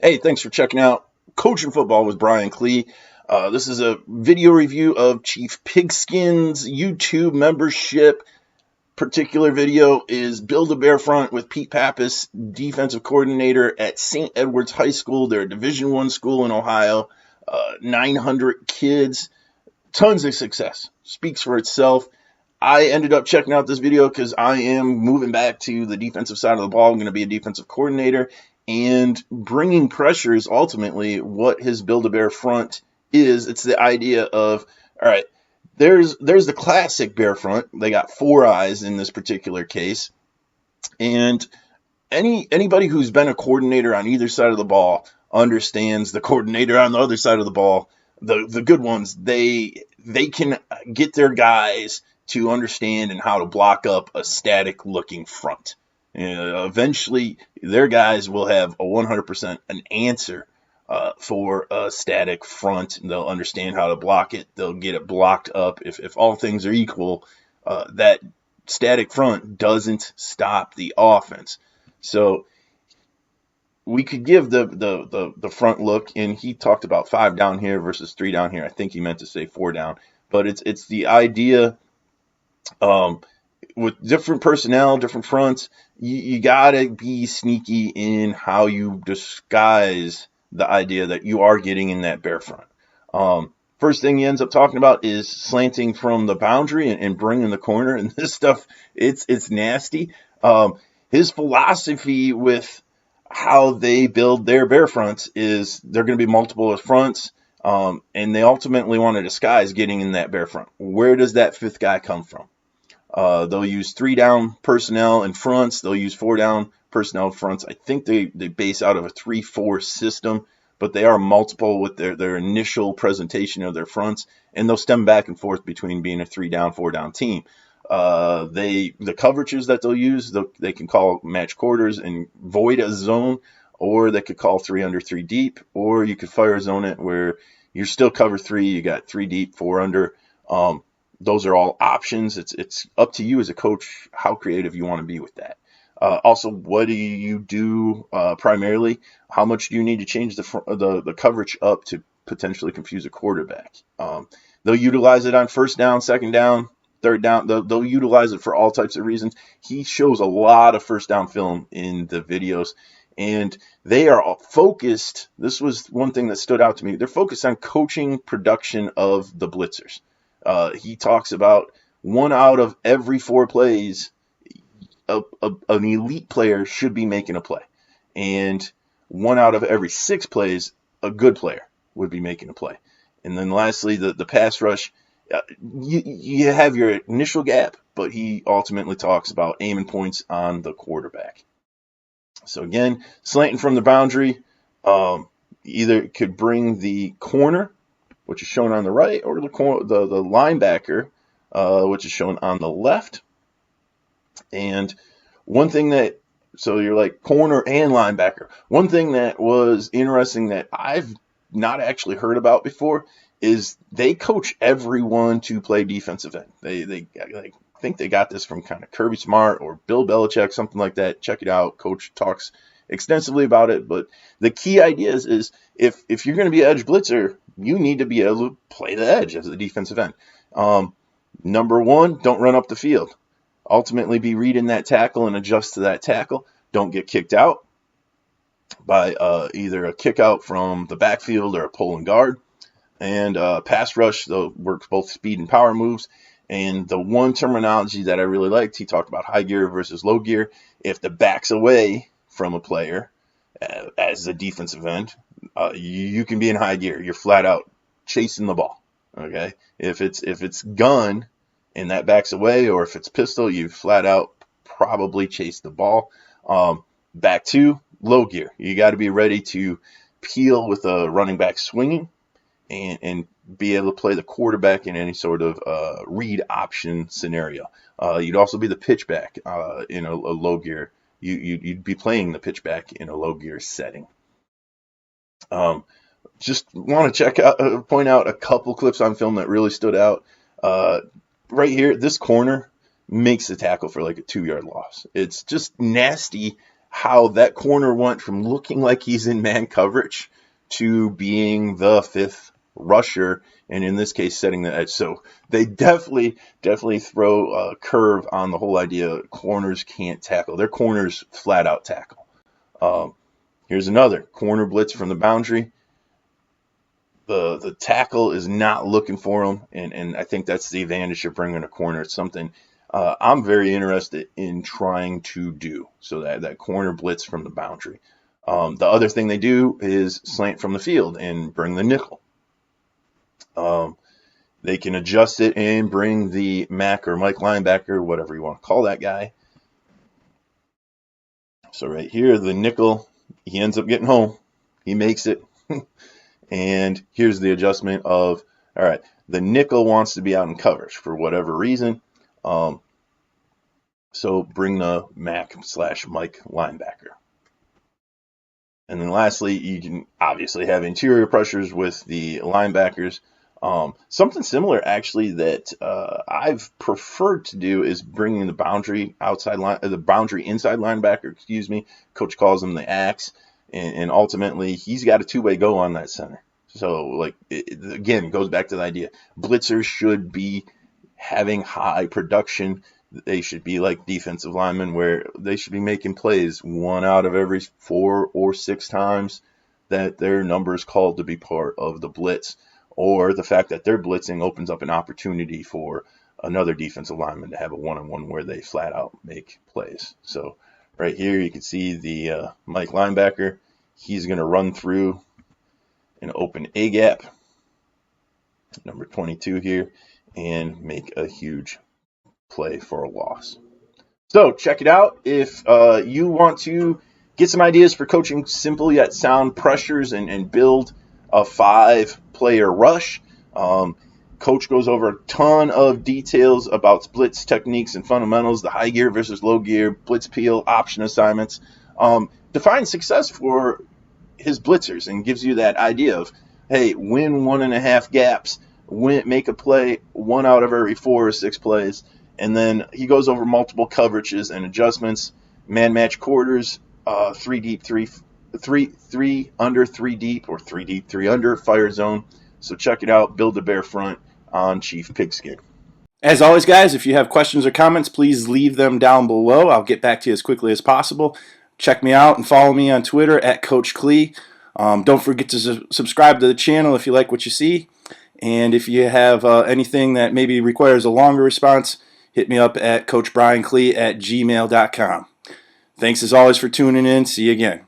Hey, thanks for checking out Coaching Football with Brian Clee. This is a video review of Chief Pigskin's YouTube membership. Particular video is Build a Bear Front with Pete Pappas, defensive coordinator at St. Edward's High School. They're a Division I school in Ohio. 900 kids, tons of success. Speaks for itself. I ended up checking out this video because I am moving back to the defensive side of the ball. I'm going to be a defensive coordinator, and bringing pressure is ultimately what his Build-A-Bear front is. It's the idea of, all right, there's the classic bear front. They got 4 eyes in this particular case, and anybody who's been a coordinator on either side of the ball understands the coordinator on the other side of the ball. The good ones, they can get their guys to understand and how to block up a static looking front. Eventually, their guys will have a 100% an answer for a static front. They'll understand how to block it. They'll get it blocked up. If all things are equal, that static front doesn't stop the offense. So we could give the front look, and he talked about 5 down here versus 3 down here. I think he meant to say 4 down, but it's the idea. With different personnel, different fronts, you gotta be sneaky in how you disguise the idea that you are getting in that bear front. First thing he ends up talking about is slanting from the boundary and bringing the corner, and this stuff, it's nasty. His philosophy with how they build their bear fronts is they're going to be multiple fronts, and they ultimately want to disguise getting in that bear front. Where does that 5th guy come from? They'll use 3 down personnel in fronts. They'll use 4 down personnel fronts. I think they base out of a 3-4 system, but they are multiple with their initial presentation of their fronts, and they'll stem back and forth between being a 3 down, 4 down team. The coverages that they'll use, they can call match quarters and void a zone, or they could call 3 under, 3 deep, or you could fire zone it where you're still cover 3, you got 3 deep, 4 under. Those are all options. It's up to you as a coach how creative you want to be with that. Also, what do you do primarily? How much do you need to change the coverage up to potentially confuse a quarterback? They'll utilize it on 1st down, 2nd down, 3rd down. They'll utilize it for all types of reasons. He shows a lot of 1st down film in the videos, and they are focused. This was one thing that stood out to me. They're focused on coaching production of the blitzers. He talks about 1 out of every 4 plays, an elite player should be making a play. And 1 out of every 6 plays, a good player would be making a play. And then lastly, the pass rush, you have your initial gap, but he ultimately talks about aiming points on the quarterback. So again, slanting from the boundary, either could bring the corner, which is shown on the right, or the linebacker, which is shown on the left. And one thing so you're like corner and linebacker. One thing that was interesting that I've not actually heard about before is they coach everyone to play defensive end. They think they got this from kind of Kirby Smart or Bill Belichick, something like that. Check it out. Coach talks extensively about it, but the key idea is if you're going to be an edge blitzer, you need to be able to play the edge as a defensive end. Number 1, don't run up the field. Ultimately, be reading that tackle and adjust to that tackle. Don't get kicked out by either a kick out from the backfield or a pulling guard. And pass rush, they'll work both speed and power moves. And the one terminology that I really liked, he talked about high gear versus low gear. If the back's away from a player as a defensive end, you can be in high gear. You're flat out chasing the ball. Okay, if it's gun and that backs away, or if it's pistol, you flat out probably chase the ball. Back to low gear. You got to be ready to peel with a running back swinging and be able to play the quarterback in any sort of read option scenario. You'd also be the pitchback in a low gear. You'd be playing the pitchback in a low gear setting. Just want to point out a couple clips on film that really stood out. Right here, this corner makes the tackle for like a 2-yard loss. It's just nasty how that corner went from looking like he's in man coverage to being the fifth rusher, and in this case, setting the edge. So they definitely throw a curve on the whole idea corners can't tackle. Their corners flat out tackle. Here's another corner blitz from the boundary. The tackle is not looking for him, and I think that's the advantage of bringing a corner. It's something I'm very interested in trying to do, so that corner blitz from the boundary. The other thing they do is slant from the field and bring the nickel. They can adjust it and bring the Mac or Mike linebacker, whatever you want to call that guy. So right here, the nickel, he ends up getting home. He makes it. And here's the adjustment of, all right, the nickel wants to be out in coverage for whatever reason. So bring the Mac/Mike linebacker. And then lastly, you can obviously have interior pressures with the linebackers. Something similar, actually, that I've preferred to do is bringing the boundary inside linebacker. Excuse me. Coach calls him the axe, and ultimately he's got a two-way go on that center. So, again, it goes back to the idea: blitzers should be having high production. They should be like defensive linemen, where they should be making plays 1 out of every 4 or 6 times that their number is called to be part of the blitz. Or the fact that their blitzing opens up an opportunity for another defensive lineman to have a one-on-one where they flat out make plays. So right here you can see the Mike linebacker. He's going to run through an open A gap, number 22 here, and make a huge play for a loss. So check it out. If you want to get some ideas for coaching simple yet sound pressures and build a 5-player rush. Coach goes over a ton of details about blitz techniques and fundamentals, the high gear versus low gear, blitz peel, option assignments. Defines success for his blitzers and gives you that idea of, hey, win 1.5 gaps, make a play 1 out of every 4 or 6 plays. And then he goes over multiple coverages and adjustments, man match quarters, 3 deep, 3 under, 3 deep, or 3 deep, 3 under, fire zone. So check it out. Build a bear front on Chiefpigskin. As always, guys, if you have questions or comments, please leave them down below. I'll get back to you as quickly as possible. Check me out and follow me on Twitter at Coach Klee. Don't forget to subscribe to the channel if you like what you see. And if you have anything that maybe requires a longer response, hit me up at coachbrienklee@gmail.com. Thanks as always for tuning in. See you again.